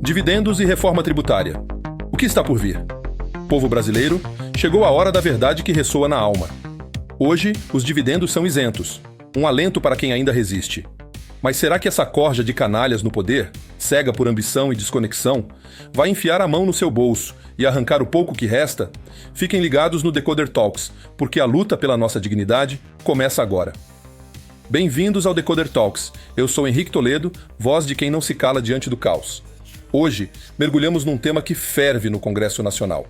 Dividendos e reforma tributária. O que está por vir? Povo brasileiro, chegou a hora da verdade que ressoa na alma. Hoje, os dividendos são isentos. Um alento para quem ainda resiste. Mas será que essa corja de canalhas no poder, cega por ambição e desconexão, vai enfiar a mão no seu bolso e arrancar o pouco que resta? Fiquem ligados no Decoder Talks, porque a luta pela nossa dignidade começa agora. Bem-vindos ao Decoder Talks. Eu sou Henrique Toledo, voz de quem não se cala diante do caos. Hoje, mergulhamos num tema que ferve no Congresso Nacional.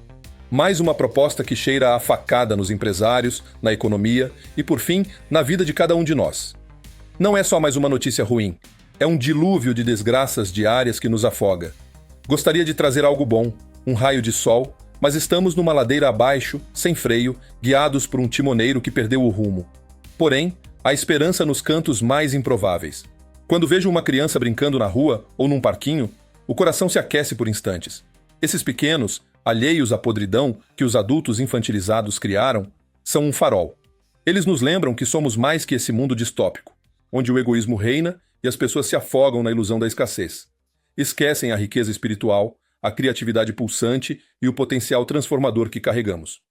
Mais uma proposta que cheira a facada nos empresários, na economia e, por fim, na vida de cada um de nós. Não é só mais uma notícia ruim, é um dilúvio de desgraças diárias que nos afoga. Gostaria de trazer algo bom, um raio de sol, mas estamos numa ladeira abaixo, sem freio, guiados por um timoneiro que perdeu o rumo. Porém, há esperança nos cantos mais improváveis. Quando vejo uma criança brincando na rua ou num parquinho, o coração se aquece por instantes. Esses pequenos, alheios à podridão que os adultos infantilizados criaram, são um farol. Eles nos lembram que somos mais que esse mundo distópico, onde o egoísmo reina e as pessoas se afogam na ilusão da escassez. Esquecem a riqueza espiritual, a criatividade pulsante e o potencial transformador que carregamos.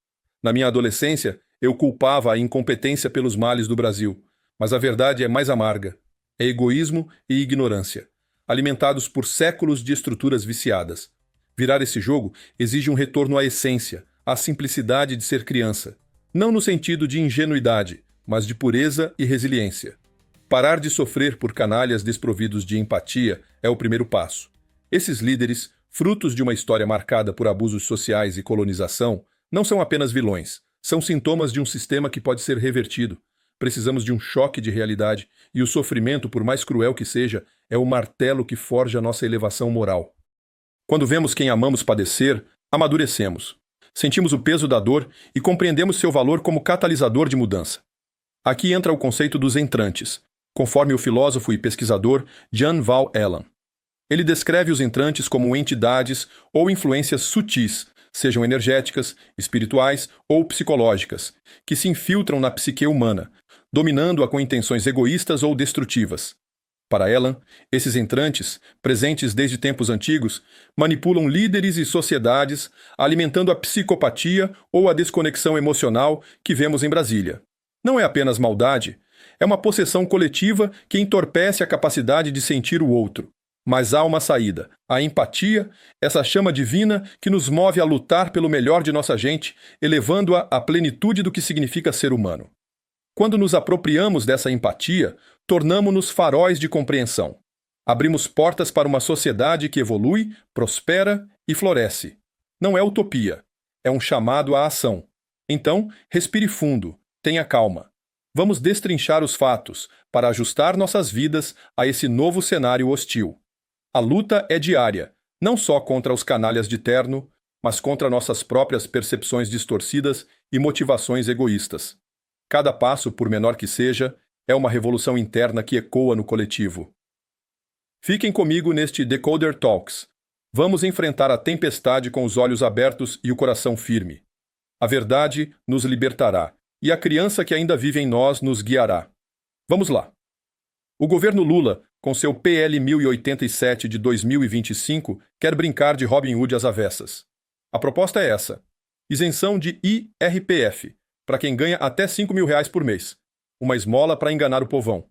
Na minha adolescência, eu culpava a incompetência pelos males do Brasil, mas a verdade é mais amarga. É egoísmo e ignorância, alimentados por séculos de estruturas viciadas. Virar esse jogo exige um retorno à essência, à simplicidade de ser criança. Não no sentido de ingenuidade, mas de pureza e resiliência. Parar de sofrer por canalhas desprovidos de empatia é o primeiro passo. Esses líderes, frutos de uma história marcada por abusos sociais e colonização, não são apenas vilões, são sintomas de um sistema que pode ser revertido. Precisamos de um choque de realidade, e o sofrimento, por mais cruel que seja, é o martelo que forja a nossa elevação moral. Quando vemos quem amamos padecer, amadurecemos. Sentimos o peso da dor e compreendemos seu valor como catalisador de mudança. Aqui entra o conceito dos entrantes, conforme o filósofo e pesquisador Jan Val Allen. Ele descreve os entrantes como entidades ou influências sutis, sejam energéticas, espirituais ou psicológicas, que se infiltram na psique humana, dominando-a com intenções egoístas ou destrutivas. Para Allen, esses entrantes, presentes desde tempos antigos, manipulam líderes e sociedades, alimentando a psicopatia ou a desconexão emocional que vemos em Brasília. Não é apenas maldade, é uma possessão coletiva que entorpece a capacidade de sentir o outro. Mas há uma saída, a empatia, essa chama divina que nos move a lutar pelo melhor de nossa gente, elevando-a à plenitude do que significa ser humano. Quando nos apropriamos dessa empatia, tornamo-nos faróis de compreensão. Abrimos portas para uma sociedade que evolui, prospera e floresce. Não é utopia, é um chamado à ação. Então, respire fundo, tenha calma. Vamos destrinchar os fatos para ajustar nossas vidas a esse novo cenário hostil. A luta é diária, não só contra os canalhas de terno, mas contra nossas próprias percepções distorcidas e motivações egoístas. Cada passo, por menor que seja, é uma revolução interna que ecoa no coletivo. Fiquem comigo neste Decoder Talks. Vamos enfrentar a tempestade com os olhos abertos e o coração firme. A verdade nos libertará, e a criança que ainda vive em nós nos guiará. Vamos lá. O governo Lula, com seu PL 1087 de 2025, quer brincar de Robin Hood às avessas. A proposta é essa: isenção de IRPF, para quem ganha até R$ 5.000 por mês. Uma esmola para enganar o povão.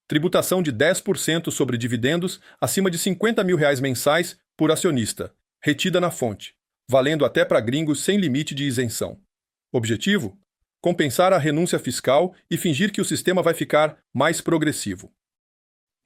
Tributação de 10% sobre dividendos acima de R$ 50.000 mensais por acionista, retida na fonte, valendo até para gringos sem limite de isenção. Objetivo? Compensar a renúncia fiscal e fingir que o sistema vai ficar mais progressivo.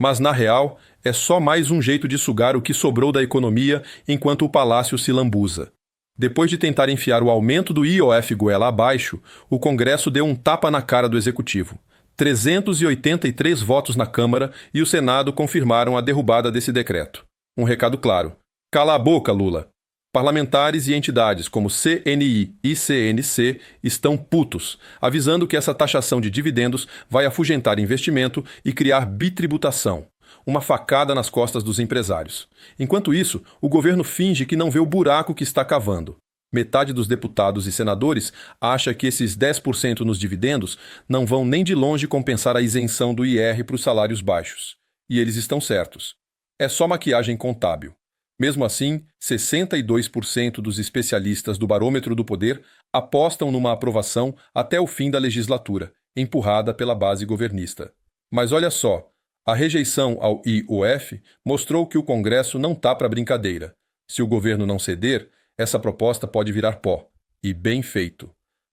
Mas, na real, é só mais um jeito de sugar o que sobrou da economia enquanto o palácio se lambuza. Depois de tentar enfiar o aumento do IOF goela abaixo, o Congresso deu um tapa na cara do Executivo. 383 votos na Câmara e o Senado confirmaram a derrubada desse decreto. Um recado claro: cala a boca, Lula! Parlamentares e entidades como CNI e CNC estão putos, avisando que essa taxação de dividendos vai afugentar investimento e criar bitributação, uma facada nas costas dos empresários. Enquanto isso, o governo finge que não vê o buraco que está cavando. Metade dos deputados e senadores acha que esses 10% nos dividendos não vão nem de longe compensar a isenção do IR para os salários baixos. E eles estão certos. É só maquiagem contábil. Mesmo assim, 62% dos especialistas do Barômetro do Poder apostam numa aprovação até o fim da legislatura, empurrada pela base governista. Mas olha só, a rejeição ao IOF mostrou que o Congresso não tá para brincadeira. Se o governo não ceder, essa proposta pode virar pó. E bem feito.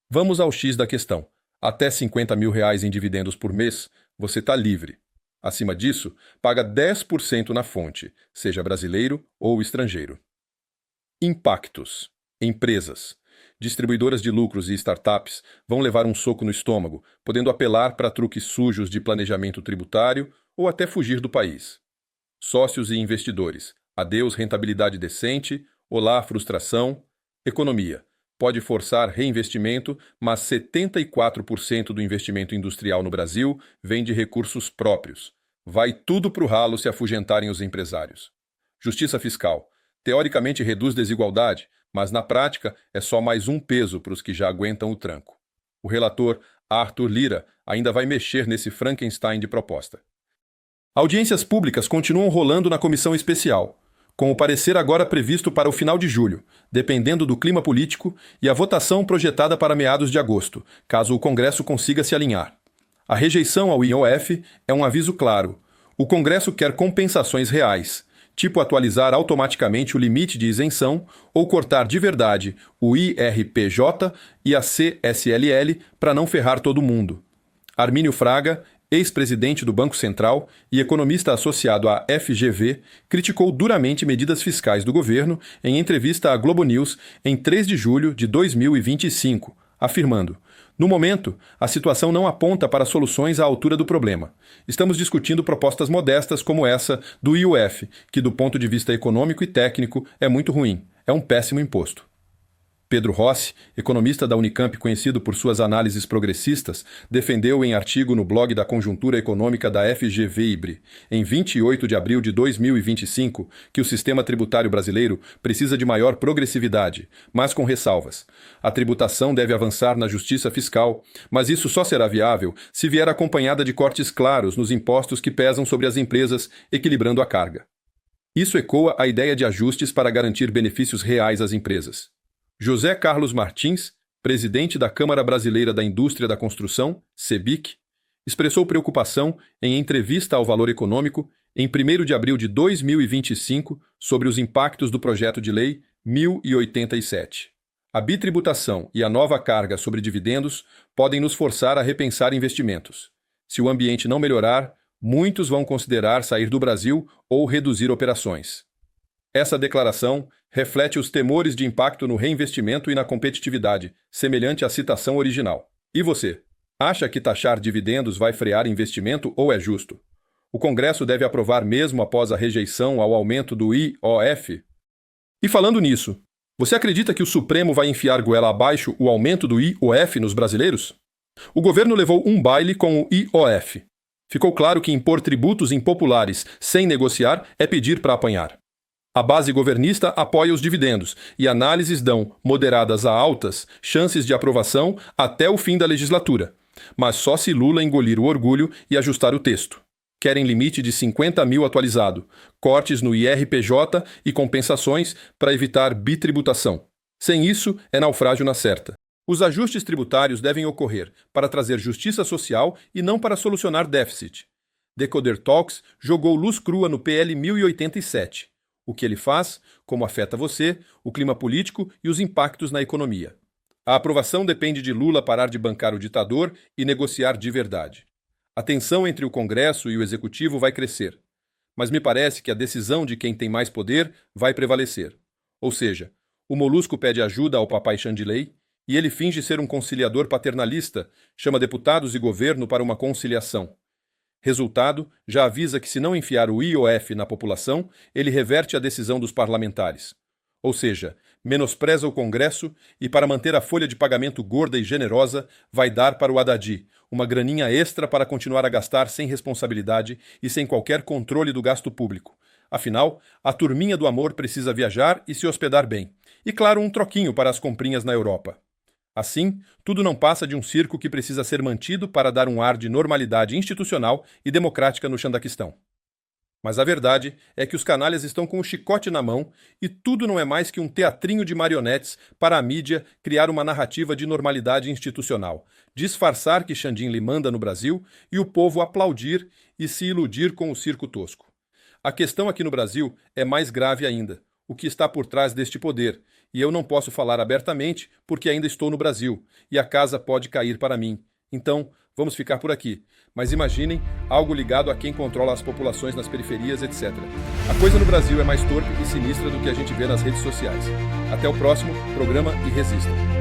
Vamos ao X da questão. Até R$ 50 mil em dividendos por mês, você está livre. Acima disso, paga 10% na fonte, seja brasileiro ou estrangeiro. Impactos. Empresas. Distribuidoras de lucros e startups vão levar um soco no estômago, podendo apelar para truques sujos de planejamento tributário ou até fugir do país. Sócios e investidores. Adeus rentabilidade decente, olá frustração. Economia. Pode forçar reinvestimento, mas 74% do investimento industrial no Brasil vem de recursos próprios. Vai tudo para o ralo se afugentarem os empresários. Justiça fiscal. Teoricamente reduz desigualdade, mas na prática é só mais um peso para os que já aguentam o tranco. O relator Arthur Lira ainda vai mexer nesse Frankenstein de proposta. Audiências públicas continuam rolando na comissão especial, com o parecer agora previsto para o final de julho, dependendo do clima político, e a votação projetada para meados de agosto, caso o Congresso consiga se alinhar. A rejeição ao IOF é um aviso claro. O Congresso quer compensações reais, tipo atualizar automaticamente o limite de isenção ou cortar de verdade o IRPJ e a CSLL para não ferrar todo mundo. Armínio Fraga, ex-presidente do Banco Central e economista associado à FGV, criticou duramente medidas fiscais do governo em entrevista à Globo News em 3 de julho de 2025, afirmando: "No momento, a situação não aponta para soluções à altura do problema. Estamos discutindo propostas modestas como essa do IOF, que do ponto de vista econômico e técnico é muito ruim. É um péssimo imposto." Pedro Rossi, economista da Unicamp conhecido por suas análises progressistas, defendeu em artigo no blog da Conjuntura Econômica da FGV-IBRE, em 28 de abril de 2025, que o sistema tributário brasileiro precisa de maior progressividade, mas com ressalvas. A tributação deve avançar na justiça fiscal, mas isso só será viável se vier acompanhada de cortes claros nos impostos que pesam sobre as empresas, equilibrando a carga. Isso ecoa a ideia de ajustes para garantir benefícios reais às empresas. José Carlos Martins, presidente da Câmara Brasileira da Indústria da Construção, CEBIC, expressou preocupação em entrevista ao Valor Econômico em 1º de abril de 2025 sobre os impactos do projeto de lei 1087. A bitributação e a nova carga sobre dividendos podem nos forçar a repensar investimentos. Se o ambiente não melhorar, muitos vão considerar sair do Brasil ou reduzir operações. Essa declaração reflete os temores de impacto no reinvestimento e na competitividade, semelhante à citação original. E você? Acha que taxar dividendos vai frear investimento ou é justo? O Congresso deve aprovar mesmo após a rejeição ao aumento do IOF? E falando nisso, você acredita que o Supremo vai enfiar goela abaixo o aumento do IOF nos brasileiros? O governo levou um baile com o IOF. Ficou claro que impor tributos impopulares sem negociar é pedir para apanhar. A base governista apoia os dividendos e análises dão, moderadas a altas, chances de aprovação até o fim da legislatura. Mas só se Lula engolir o orgulho e ajustar o texto. Querem limite de 50 mil atualizado, cortes no IRPJ e compensações para evitar bitributação. Sem isso, é naufrágio na certa. Os ajustes tributários devem ocorrer para trazer justiça social e não para solucionar déficit. Decoder Talks jogou luz crua no PL 1087. O que ele faz, como afeta você, o clima político e os impactos na economia. A aprovação depende de Lula parar de bancar o ditador e negociar de verdade. A tensão entre o Congresso e o Executivo vai crescer. Mas me parece que a decisão de quem tem mais poder vai prevalecer. Ou seja, o Molusco pede ajuda ao papai Xandilei e ele finge ser um conciliador paternalista, chama deputados e governo para uma conciliação. Resultado, já avisa que se não enfiar o IOF na população, ele reverte a decisão dos parlamentares. Ou seja, menospreza o Congresso e, para manter a folha de pagamento gorda e generosa, vai dar para o Haddad uma graninha extra para continuar a gastar sem responsabilidade e sem qualquer controle do gasto público. Afinal, a turminha do amor precisa viajar e se hospedar bem. E, claro, um troquinho para as comprinhas na Europa. Assim, tudo não passa de um circo que precisa ser mantido para dar um ar de normalidade institucional e democrática no Xandaquistão. Mas a verdade é que os canalhas estão com o chicote na mão e tudo não é mais que um teatrinho de marionetes para a mídia criar uma narrativa de normalidade institucional, disfarçar que Xandinho lhe manda no Brasil e o povo aplaudir e se iludir com o circo tosco. A questão aqui no Brasil é mais grave ainda. O que está por trás deste poder? E eu não posso falar abertamente porque ainda estou no Brasil e a casa pode cair para mim. Então, vamos ficar por aqui. Mas imaginem algo ligado a quem controla as populações nas periferias, etc. A coisa no Brasil é mais torpe e sinistra do que a gente vê nas redes sociais. Até o próximo programa e resistam.